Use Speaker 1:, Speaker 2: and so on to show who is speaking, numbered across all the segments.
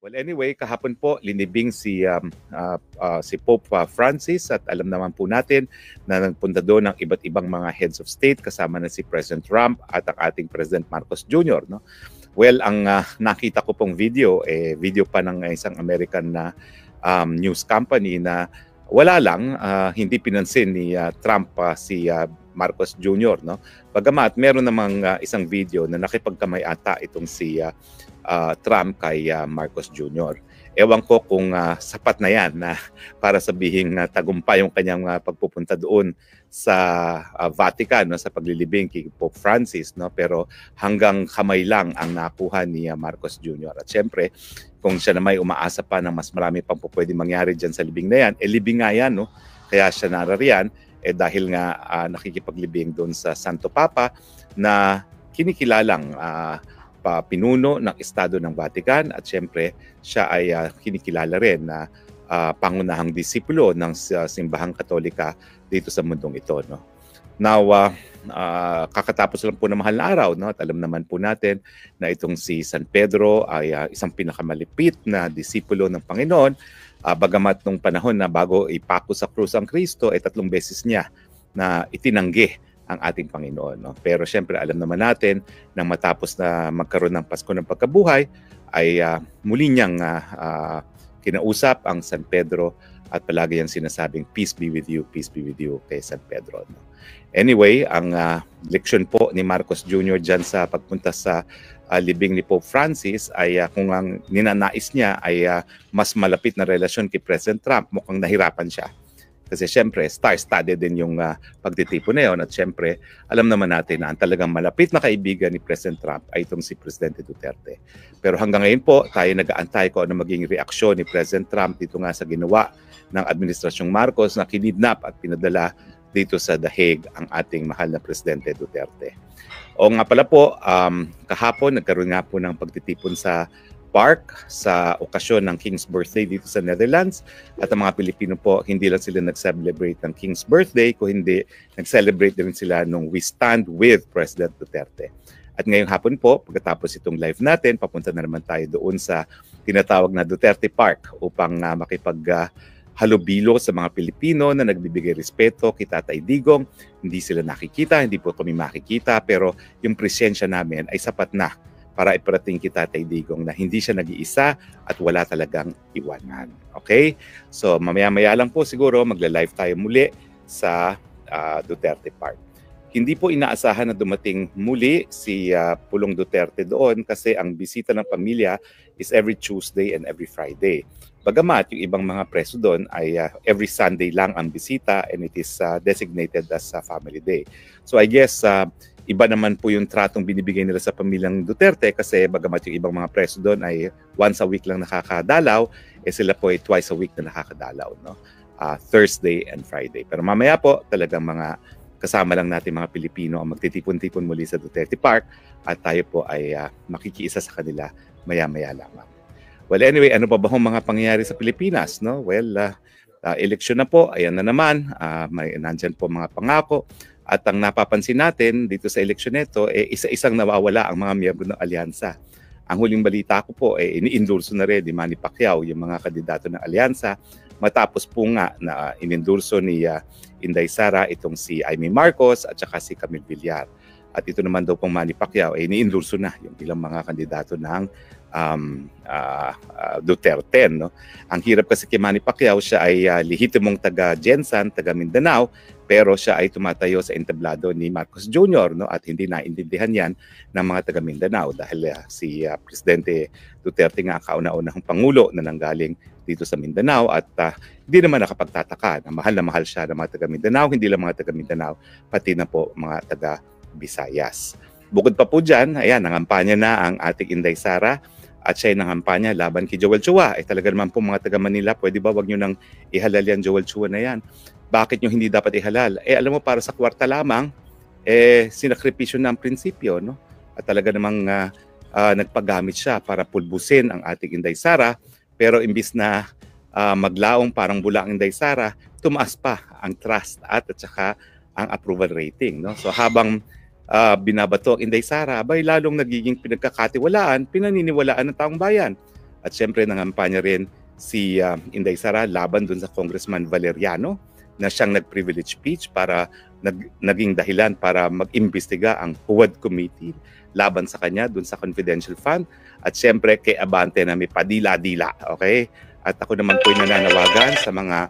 Speaker 1: Well, anyway, kahapon po linibing si Pope Francis at alam naman po natin na nagpunta doon ng iba't ibang mga heads of state kasama na si President Trump at ang ating President Marcos Jr. No? Well, ang nakita ko pong video pa ng isang American na news company na wala lang, hindi pinansin ni Trump si Marcos Jr. No? Bagamat meron namang isang video na nakipagkamay ata itong si Trump kay Marcos Jr. Ewan ko kung sapat na yan na para sabihin tagumpay yung kanyang pagpupunta doon sa Vatican, no, sa paglilibing kay Pope Francis, no, pero hanggang kamay lang ang nakuha ni Marcos Jr. At syempre, kung siya na may umaasa pa na mas marami pang pwedeng mangyari dyan sa libing na yan, libing nga yan, no? Kaya siya narariyan dahil nga nakikipaglibing doon sa Santo Papa na kinikilalang pinuno ng Estado ng Vatican at syempre siya ay kinikilala rin na pangunahang disipulo ng simbahang Katolika dito sa mundong ito. No? Now, kakatapos lang po ng mahal na araw, no? At alam naman po natin na itong si San Pedro ay isang pinakamalipit na disipulo ng Panginoon. Bagamat nung panahon na bago ipako sa krus ang Kristo, 3 beses niya na itinanggi ang ating Panginoon. No? Pero syempre alam naman natin nang matapos na magkaroon ng Pasko ng Pagkabuhay ay muli niyang kinausap ang San Pedro at palagi niyang sinasabing peace be with you kay San Pedro. No? Anyway, ang leksyon po ni Marcos Jr. dyan sa pagpunta sa libing ni Pope Francis ay kung ang ninanais niya ay mas malapit na relasyon kay President Trump, mukhang nahirapan siya. Kasi syempre, star-studded din yung pagtitipon na yun. At syempre, alam naman natin na ang talagang malapit na kaibigan ni President Trump ay itong si Presidente Duterte. Pero hanggang ngayon po, tayo nag-aantay kung ano maging reaksyon ni President Trump dito nga sa ginawa ng Administrasyong Marcos na kinidnap at pinadala dito sa The Hague ang ating mahal na Presidente Duterte. O nga pala po, kahapon nagkaroon nga po ng pagtitipon sa park sa okasyon ng King's birthday dito sa Netherlands. At ang mga Pilipino po, hindi lang sila nag-celebrate ng King's birthday, kundi nag-celebrate din sila nung We Stand with President Duterte. At ngayong hapon po, pagkatapos itong live natin, papunta na naman tayo doon sa tinatawag na Duterte Park upang halubilo sa mga Pilipino na nagbibigay respeto kay Tatay Digong. Hindi sila nakikita, hindi po kami makikita, pero yung presensya namin ay sapat na para iparating kita Tatay Digong na hindi siya nag-iisa at wala talagang iwanan. Okay? So mamaya-maya lang po siguro magla-live tayo muli sa Duterte Park. Hindi po inaasahan na dumating muli si Pulong Duterte doon kasi ang bisita ng pamilya is every Tuesday and every Friday. Bagamat yung ibang mga preso doon ay every Sunday lang ang bisita and it is designated as a family day. So I guess iba naman po yung tratong binibigay nila sa pamilyang Duterte kasi bagamat yung ibang mga preso doon ay once a week lang nakakadalaw, sila po ay twice a week na nakakadalaw, no? Thursday and Friday. Pero mamaya po talagang mga kasama lang natin mga Pilipino ang magtitipon-tipon muli sa Duterte Park at tayo po ay makikiisa sa kanila maya-maya lamang. Well, anyway, ano pa ba ang mga pangyayari sa Pilipinas, no? Well, eleksyon na po, ayan na naman, nandyan po mga pangako. At ang napapansin natin dito sa eleksyon nito, isa-isang nawawala ang mga miyembro ng alyansa. Ang huling balita ko po, ini-endorso na rin ni Manny Pacquiao yung mga kandidato ng alyansa. Matapos po nga na in-endorso ni Inday Sara itong si Amy Marcos at saka si Camille Villar. At ito naman daw pong Manny Pacquiao, ini-endorso na yung ilang mga kandidato ng Duterte. No? Ang hirap kasi kay Manny Pacquiao, siya ay lehitimong taga Jensan, taga Mindanao, pero siya ay tumatayo sa entablado ni Marcos Jr. No? At hindi naintindihan yan ng mga taga Mindanao dahil si Presidente Duterte nga kauna-unahang pangulo na nanggaling dito sa Mindanao at hindi naman nakapagtataka na mahal siya ng mga taga Mindanao, hindi lang mga taga Mindanao, pati na po mga taga Visayas. Bukod pa po dyan, ayan, nangampanya na ang ating Inday Sara at siya ay nangampanya laban kay Joel Chua. Talaga naman po mga taga Manila, pwede ba wag nyo nang ihalal yan Joel Chua na yan? Bakit nyo hindi dapat ihalal? Alam mo, para sa kwarta lamang, sinakripisyo na ang prinsipyo, no? At talaga namang nagpagamit siya para pulbusin ang ating Inday Sara, pero imbis na maglaong parang bula ang Inday Sara, tumaas pa ang trust at saka ang approval rating, no? So habang binabato ang Inday Sara, abay lalong nagiging pinagkakatiwalaan, pinaniniwalaan ng taong bayan. At syempre nangampanya rin si Inday Sara laban dun sa Congressman Valeriano na siyang nag-privilege speech para naging dahilan para mag-imbestiga ang Huwad Committee laban sa kanya dun sa confidential fund. At syempre kay Abante na may padila-dila. Okay? At ako naman po nananawagan sa mga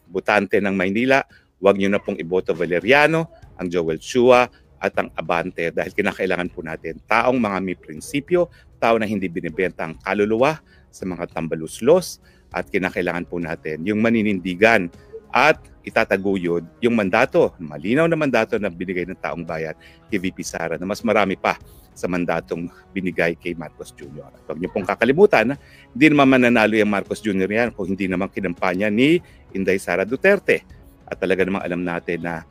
Speaker 1: butante ng Maynila, huwag nyo na pong iboto Valeriano, ang Joel Chua at ang Abante dahil kinakailangan po natin taong mga may prinsipyo, tao na hindi binibenta ang kaluluwa sa mga tambaluslos at kinakailangan po natin yung maninindigan at itataguyod yung mandato, malinaw na mandato na binigay ng taong bayan kay VP Sara na mas marami pa sa mandatong binigay kay Marcos Jr. At huwag niyo pong kakalimutan na hindi naman mananalo yung Marcos Jr. yan kung hindi naman kinampanya ni Inday Sara Duterte. At talaga namang alam natin na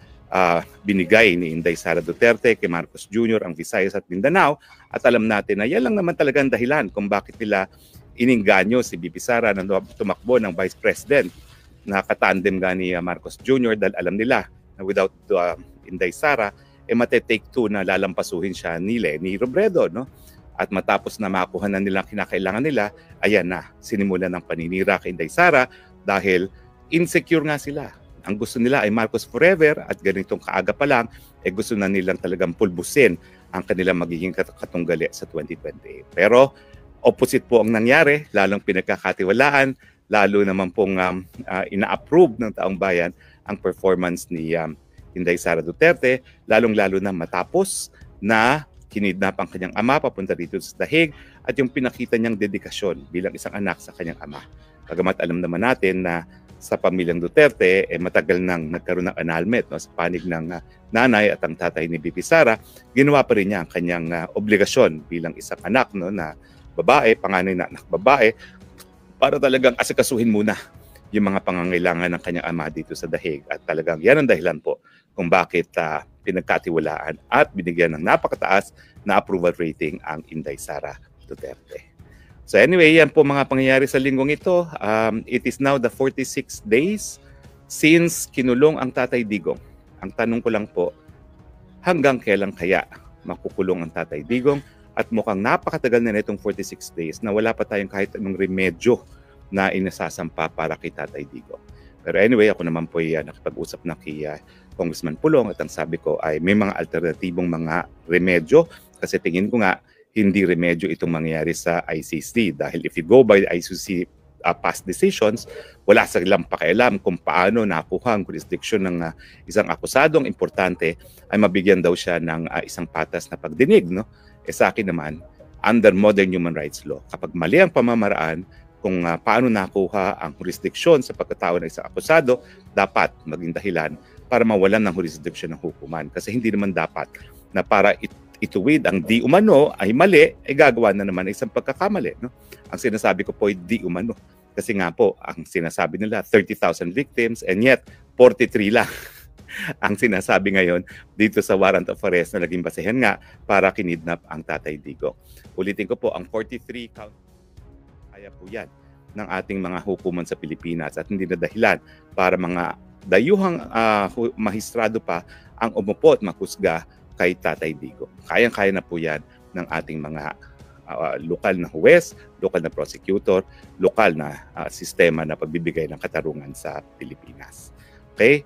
Speaker 1: binigay ni Inday Sara Duterte kay Marcos Jr. ang Visayas at Mindanao at alam natin na yan lang naman talaga ang dahilan kung bakit nila iningganyo si VP Sara na tumakbo ng Vice President na katandem nga ni Marcos Jr. dahil alam nila na without Inday Sara, matetake two na lalampasuhin siya ni Leni Robredo. No? At matapos na makuha na nila kinakailangan nila, ayan na, sinimulan ng paninira kay Inday Sara dahil insecure nga sila. Ang gusto nila ay Marcos forever at ganitong kaaga pa lang, gusto na nilang talagang pulbusin ang kanilang magiging katunggali sa 2028. Pero opposite po ang nangyari, lalong pinagkakatiwalaan, lalo naman pong ina-approve ng taong bayan ang performance ni Inday Sara Duterte, lalong-lalo na matapos na kinidnap ang kanyang ama papunta dito sa Dahig at yung pinakita niyang dedikasyon bilang isang anak sa kanyang ama. Bagamat alam naman natin na sa pamilyang Duterte, matagal nang nagkaroon ng annulment sa panig ng nanay at ang tatay ni VP Sara, ginawa pa rin niya ang kanyang obligasyon bilang isang anak na babae, panganay na anak babae, para talagang asikasuhin muna yung mga pangangailangan ng kanyang ama dito sa Dahig. At talagang yan ang dahilan po kung bakit pinagkatiwalaan at binigyan ng napakataas na approval rating ang Inday Sara Duterte. So anyway, yan po mga pangyayari sa linggong ito. It is now the 46 days since kinulong ang Tatay Digong. Ang tanong ko lang po, hanggang kailan kaya makukulong ang Tatay Digong? At mukhang napakatagal na itong 46 days na wala pa tayong kahit anong remedyo na inasasampa para kay Tatay Digong. Pero anyway, ako naman po nakipag-usap na kay Congressman Pulong at ang sabi ko ay may mga alternatibong mga remedyo kasi tingin ko nga hindi remedyo itong mangyayari sa ICC dahil if you go by the ICC past decisions, wala silang pakialam kung paano nakuha ang jurisdiction ng isang akusadong importante ay mabigyan daw siya ng isang patas na pagdinig. No? Sa akin naman, under modern human rights law, kapag mali ang pamamaraan kung paano nakuha ang jurisdiction sa pagkatao ng isang akusado, dapat maging dahilan para mawalan ng jurisdiction ng hukuman. Kasi hindi naman dapat na para ituwid ang di umano ay mali, ay gagawa na naman isang pagkakamali. No? Ang sinasabi ko po ay di umano. Kasi nga po, ang sinasabi nila, 30,000 victims and yet 43 lang ang sinasabi ngayon dito sa warrant of arrest na naging basehan nga para kinidnap ang Tatay Digong. Ulitin ko po, ang 43 count, kaya po yan ng ating mga hukuman sa Pilipinas at hindi na dahilan para mga dayuhang mahistrado pa ang umupo at makusga kay Tatay Digong. Kayang-kaya na po yan ng ating mga lokal na huwes, lokal na prosecutor, lokal na sistema na pagbibigay ng katarungan sa Pilipinas. Okay?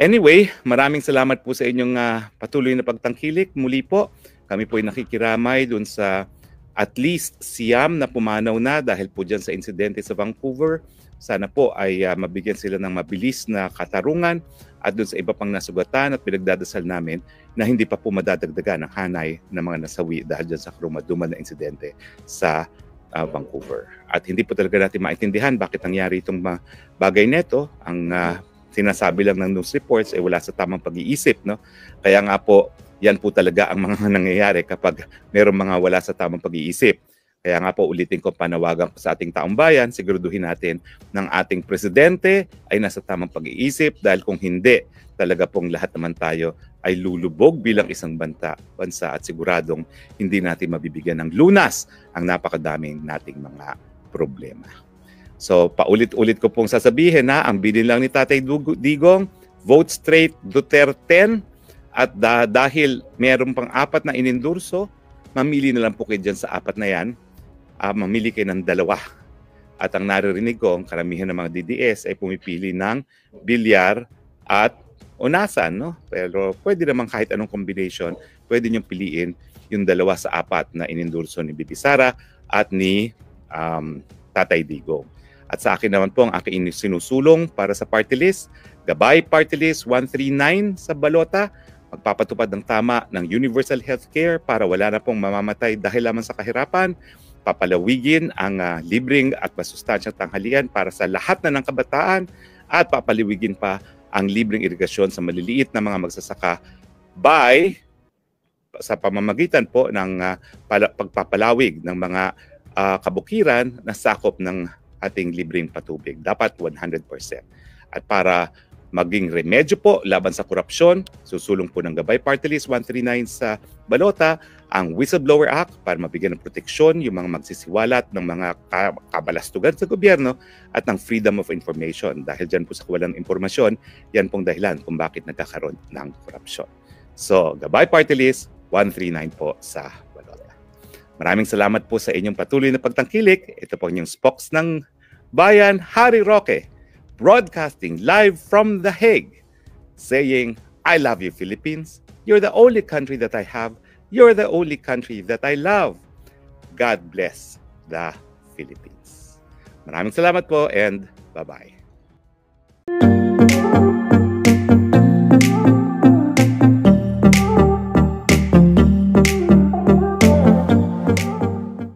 Speaker 1: Anyway, maraming salamat po sa inyong patuloy na pagtangkilik. Muli po, kami po ay nakikiramay dun sa at least siyam na pumanaw na dahil po dyan sa insidente sa Vancouver. Sana po ay mabigyan sila ng mabilis na katarungan at dun sa iba pang nasugatan at pinagdadasal namin na hindi pa po madadagdagan ng hanay ng mga nasawi dahil dyan sa karumaduman na insidente sa Vancouver. At hindi po talaga natin maintindihan bakit nangyari itong bagay neto. Ang sinasabi lang ng news reports ay wala sa tamang pag-iisip. No? Kaya nga po, yan po talaga ang mga nangyayari kapag mayroong mga wala sa tamang pag-iisip. Kaya nga po ulitin ko, panawagan ko sa ating taong bayan, siguraduhin natin ng ating presidente ay nasa tamang pag-iisip dahil kung hindi, talaga pong lahat naman tayo ay lulubog bilang isang bansa at siguradong hindi natin mabibigyan ng lunas ang napakadaming nating mga problema. So paulit-ulit ko pong sasabihin na ang bilin lang ni Tatay Digong, vote straight Duterte at dahil meron pang 4 na inendurso, mamili na lang po kayo dyan sa 4 na yan mamili kayo ng dalawa. At ang naririnig ko, ang karamihan ng mga DDS ay pumipili ng bilyar at unasan, no? Pero pwede naman kahit anong combination, pwede niyong piliin yung 2 sa 4 na inendorso ni Bibi Sara at ni Tatay Digong. At sa akin naman po, ang aking sinusulong para sa party list, Gabay Party List 139 sa balota, magpapatupad ng tama ng universal healthcare para wala na pong mamamatay dahil lamang sa kahirapan, papalawigin ang libreng at masustansyang tanghalian para sa lahat na ng kabataan at papaliwigin pa ang libreng irigasyon sa maliliit na mga magsasaka sa pamamagitan po ng pagpapalawig ng mga kabukiran na sakop ng ating libreng patubig. Dapat 100%. At para maging remedyo po laban sa korupsyon, susulong po ng Gabay Party List 139 sa balota ang Whistleblower Act para mabigyan ng proteksyon yung mga magsisiwalat ng mga kabalastugan sa gobyerno at ng Freedom of Information. Dahil dyan po sa kawalan ng impormasyon, yan pong dahilan kung bakit nagkakaroon ng korupsyon. So, Gabay Party List 139 po sa balota. Maraming salamat po sa inyong patuloy na pagtangkilik. Ito po inyong spokes ng Bayan, Harry Roque, broadcasting live from The Hague, saying, I love you, Philippines. You're the only country that I have. You're the only country that I love. God bless the Philippines. Maraming salamat po and bye-bye.